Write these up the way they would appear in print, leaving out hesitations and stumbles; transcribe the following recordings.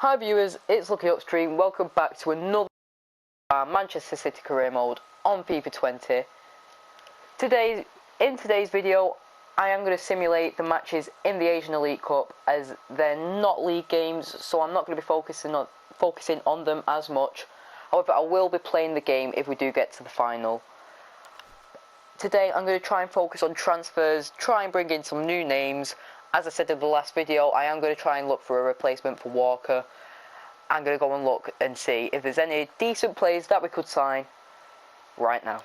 Hi viewers, it's Lucky Upstream. Welcome back to another Manchester City career mode on FIFA 20. In today's video, I am going to simulate the matches in the Asian Elite Cup, as they're not league games, so I'm not going to be focusing on them as much. However, I will be playing the game if we do get to the final. Today I'm going to try and focus on transfers, try and bring in some new names. As I said in the last video, I am going to try and look for a replacement for Walker. I'm going to go and look and see if there's any decent players that we could sign right now.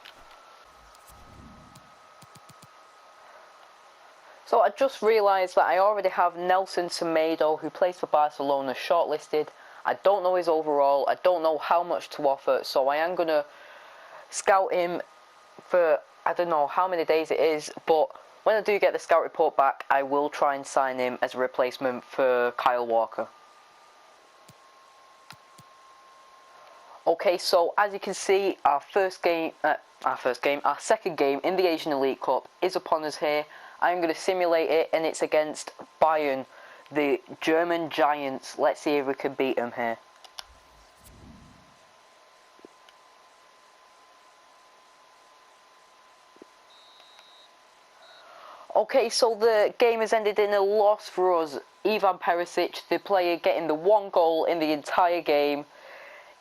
So I just realised that I already have Nelson Semedo, who plays for Barcelona, shortlisted. I don't know his overall, I don't know how much to offer, so I am going to scout him for I don't know how many days it is, but when I do get the scout report back, I will try and sign him as a replacement for Kyle Walker. Okay, so as you can see, our second game in the Asian Elite Cup is upon us here. I'm going to simulate it, and it's against Bayern, the German giants. Let's see if we can beat them here. Okay, so the game has ended in a loss for us. Ivan Perisic, the player getting the one goal in the entire game.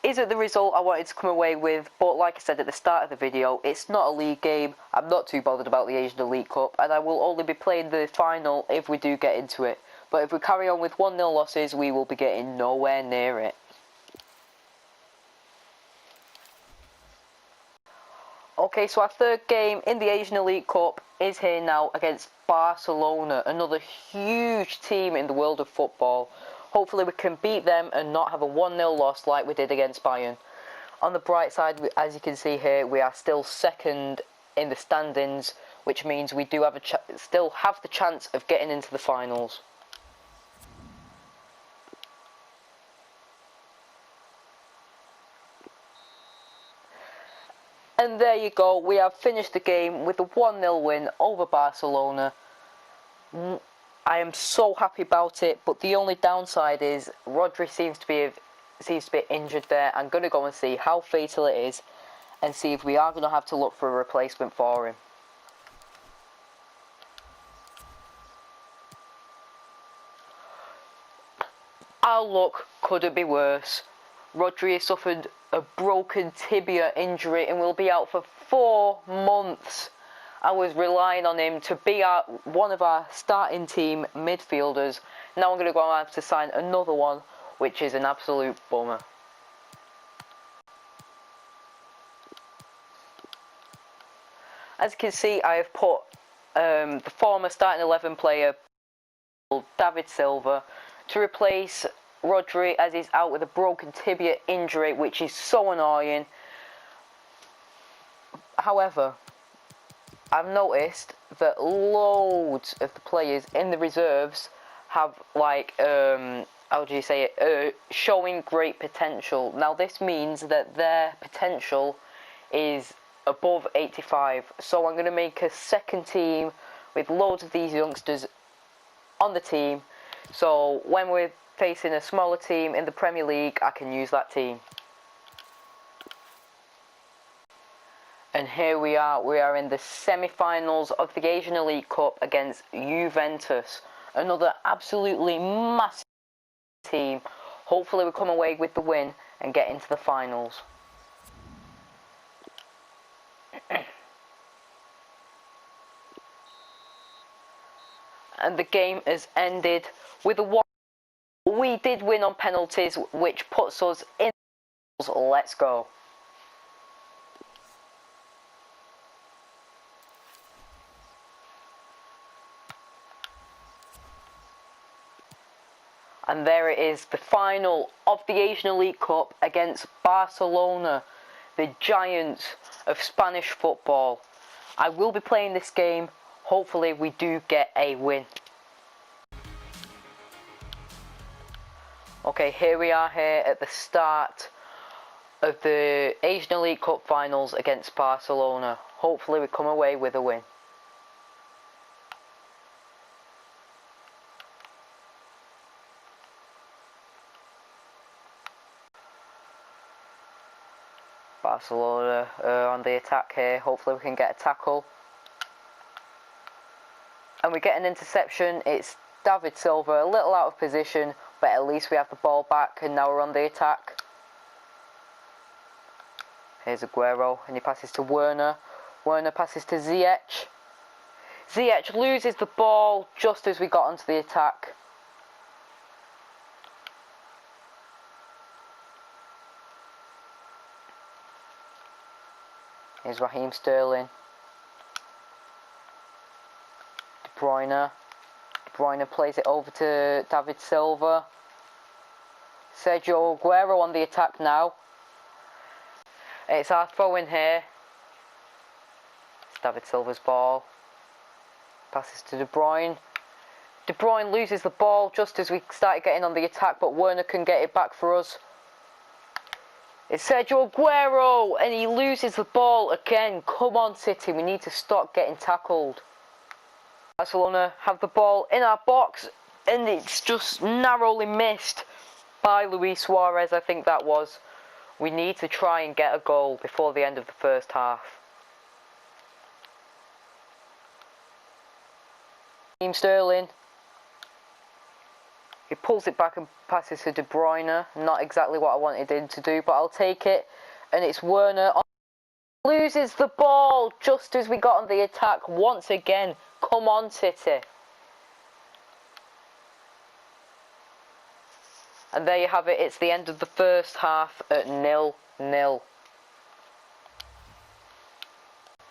Isn't the result I wanted to come away with, but like I said at the start of the video, it's not a league game. I'm not too bothered about the Asian Elite Cup, and I will only be playing the final if we do get into it. But if we carry on with 1-0 losses, we will be getting nowhere near it. Okay, so our third game in the Asian Elite Cup is here now against Barcelona, another huge team in the world of football. Hopefully we can beat them and not have a 1-0 loss like we did against Bayern. On the bright side, as you can see here, we are still second in the standings, which means we do have still have the chance of getting into the finals. And there you go, we have finished the game with a 1-0 win over Barcelona. I am so happy about it, but the only downside is Rodri seems to be injured there. I'm going to go and see how fatal it is and see if we are going to have to look for a replacement for him. Our luck couldn't be worse. Rodri has suffered a broken tibia injury and will be out for 4 months. I was relying on him to be one of our starting team midfielders. Now I'm going to go and have to sign another one, which is an absolute bummer. As you can see, I have put the former starting 11 player, David Silva, to replace Rodri, as he's out with a broken tibia injury, which is so annoying. However, I've noticed that loads of the players in the reserves have, like, how do you say it, showing great potential. Now this means that their potential is above 85, so I'm going to make a second team with loads of these youngsters on the team, so when we're facing a smaller team in the Premier League, I can use that team. And here we are in the semi-finals of the Asian Elite Cup against Juventus, another absolutely massive team. Hopefully we come away with the win and get into the finals. And the game has ended with a 1. We did win on penalties, which puts us in. Let's go. And there it is, the final of the Asian Elite Cup against Barcelona, the giants of Spanish football. I will be playing this game. Hopefully we do get a win. Okay, here we are here at the start of the Asian Elite Cup finals against Barcelona. Hopefully we come away with a win. Barcelona on the attack here. Hopefully we can get a tackle. And we get an interception. It's David Silva, a little out of position, but at least we have the ball back, and now we're on the attack. Here's Aguero, and he passes to Werner. Werner passes to Ziyech. Ziyech loses the ball just as we got onto the attack. Here's Raheem Sterling. De Bruyne. De Bruyne plays it over to David Silva. Sergio Aguero on the attack now. It's our throw in here. It's David Silva's ball. Passes to De Bruyne. De Bruyne loses the ball just as we started getting on the attack, but Werner can get it back for us. It's Sergio Aguero, and he loses the ball again. Come on, City, we need to stop getting tackled. Barcelona have the ball in our box, and it's just narrowly missed by Luis Suarez, I think that was. We need to try and get a goal before the end of the first half. Raheem Sterling. He pulls it back and passes to De Bruyne. Not exactly what I wanted him to do, but I'll take it. And it's Werner. Loses the ball just as we got on the attack once again. Come on, City. And there you have it. It's the end of the first half at 0-0.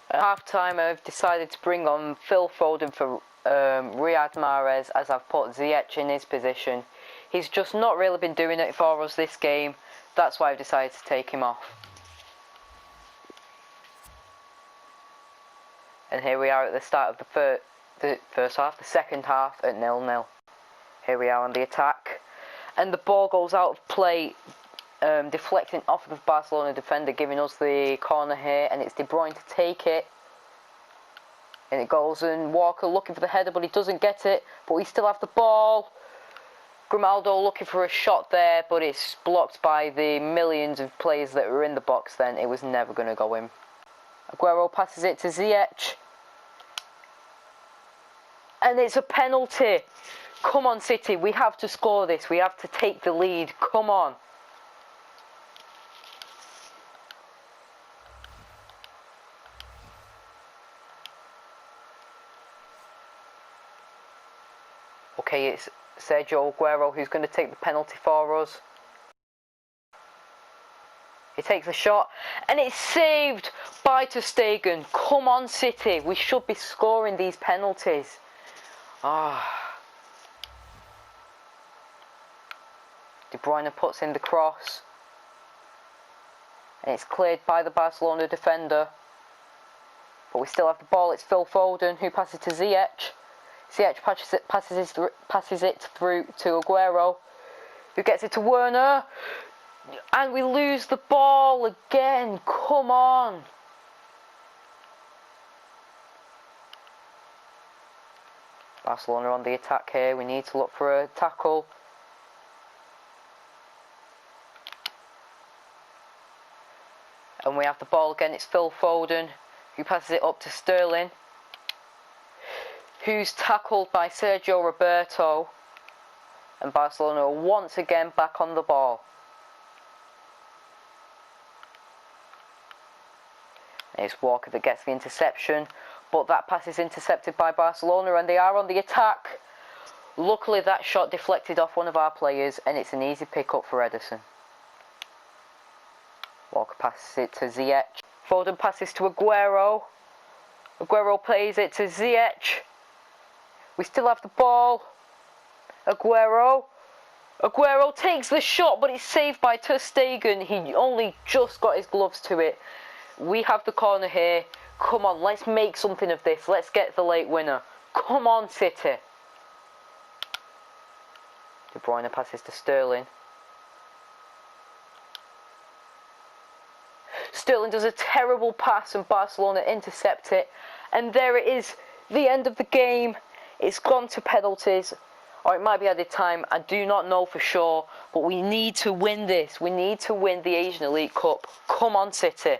At half time, I've decided to bring on Phil Foden for Riyad Mahrez, as I've put Ziyech in his position. He's just not really been doing it for us this game. That's why I've decided to take him off. And here we are at the start of the first half, the second half at 0-0. Here we are on the attack. And the ball goes out of play, deflecting off of the Barcelona defender, giving us the corner here. And it's De Bruyne to take it. And it goes, and Walker looking for the header, but he doesn't get it. But we still have the ball. Grimaldo looking for a shot there, but it's blocked by the millions of players that were in the box then. It was never going to go in. Aguero passes it to Ziyech. And it's a penalty. Come on, City. We have to score this. We have to take the lead. Come on. Okay, it's Sergio Aguero who's going to take the penalty for us. He takes the shot, and it's saved by ter Stegen. Come on, City. We should be scoring these penalties. De Bruyne puts in the cross. And it's cleared by the Barcelona defender. But we still have the ball. It's Phil Foden who passes to Ziyech. Ziyech passes it through to Aguero, who gets it to Werner. And we lose the ball again. Come on. Barcelona on the attack here. We need to look for a tackle. And we have the ball again. It's Phil Foden who passes it up to Sterling, who's tackled by Sergio Roberto. And Barcelona are once again back on the ball. It's Walker that gets the interception, but that pass is intercepted by Barcelona and they are on the attack. Luckily that shot deflected off one of our players and it's an easy pick up for Ederson. Walker passes it to Ziyech. Foden passes to Aguero. Aguero plays it to Ziyech. We still have the ball. Aguero takes the shot, but it's saved by ter Stegen. He only just got his gloves to it. We have the corner here. Come on, let's make something of this. Let's get the late winner. Come on, City. De Bruyne passes to Sterling. Sterling does a terrible pass and Barcelona intercept it. And there it is, the end of the game. It's gone to penalties. or it might be added time. I do not know for sure, but we need to win this. We need to win the Asian Elite Cup. Come on, City.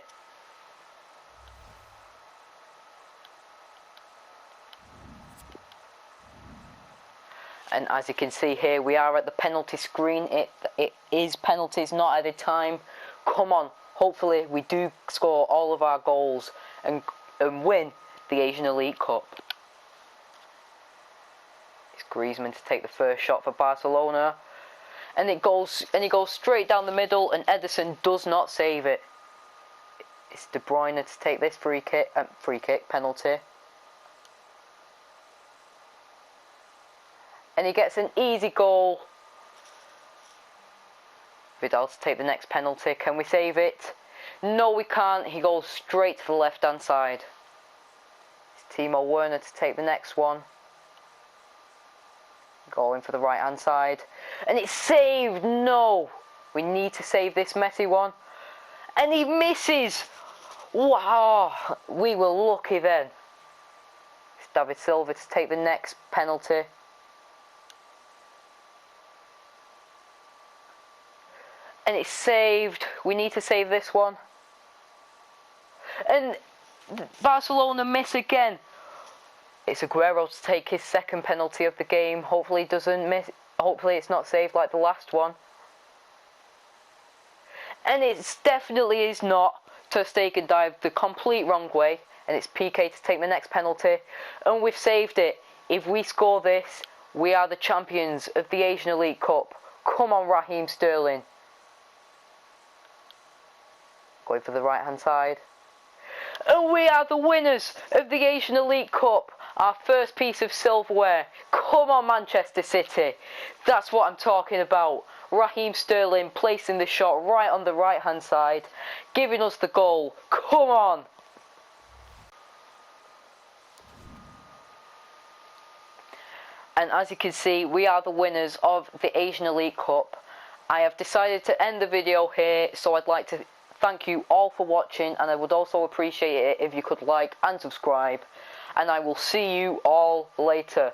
And as you can see here, we are at the penalty screen. It is penalties, not added time. Come on. Hopefully we do score all of our goals and win the Asian Elite Cup. It's Griezmann to take the first shot for Barcelona. And he goes straight down the middle, and Ederson does not save it. It's De Bruyne to take this free kick penalty. And he gets an easy goal. Vidal to take the next penalty. Can we save it? No, we can't. He goes straight to the left-hand side. It's Timo Werner to take the next one. Going for the right-hand side. And it's saved. No. We need to save this messy one. And he misses. Wow. We were lucky then. It's David Silva to take the next penalty. And it's saved. We need to save this one. And Barcelona miss again. It's Aguero to take his second penalty of the game. Hopefully he doesn't miss. Hopefully it's not saved like the last one. And it definitely is not. Ter Stegen dived the complete wrong way. And it's PK to take the next penalty. And we've saved it. If we score this, we are the champions of the Asian Elite Cup. Come on, Raheem Sterling. Going for the right hand side. And we are the winners of the Asian Elite Cup. Our first piece of silverware. Come on, Manchester City. That's what I'm talking about. Raheem Sterling placing the shot right on the right hand side, giving us the goal. Come on. And as you can see, we are the winners of the Asian Elite Cup. I have decided to end the video here, so I'd like to thank you all for watching, and I would also appreciate it if you could like and subscribe, and I will see you all later.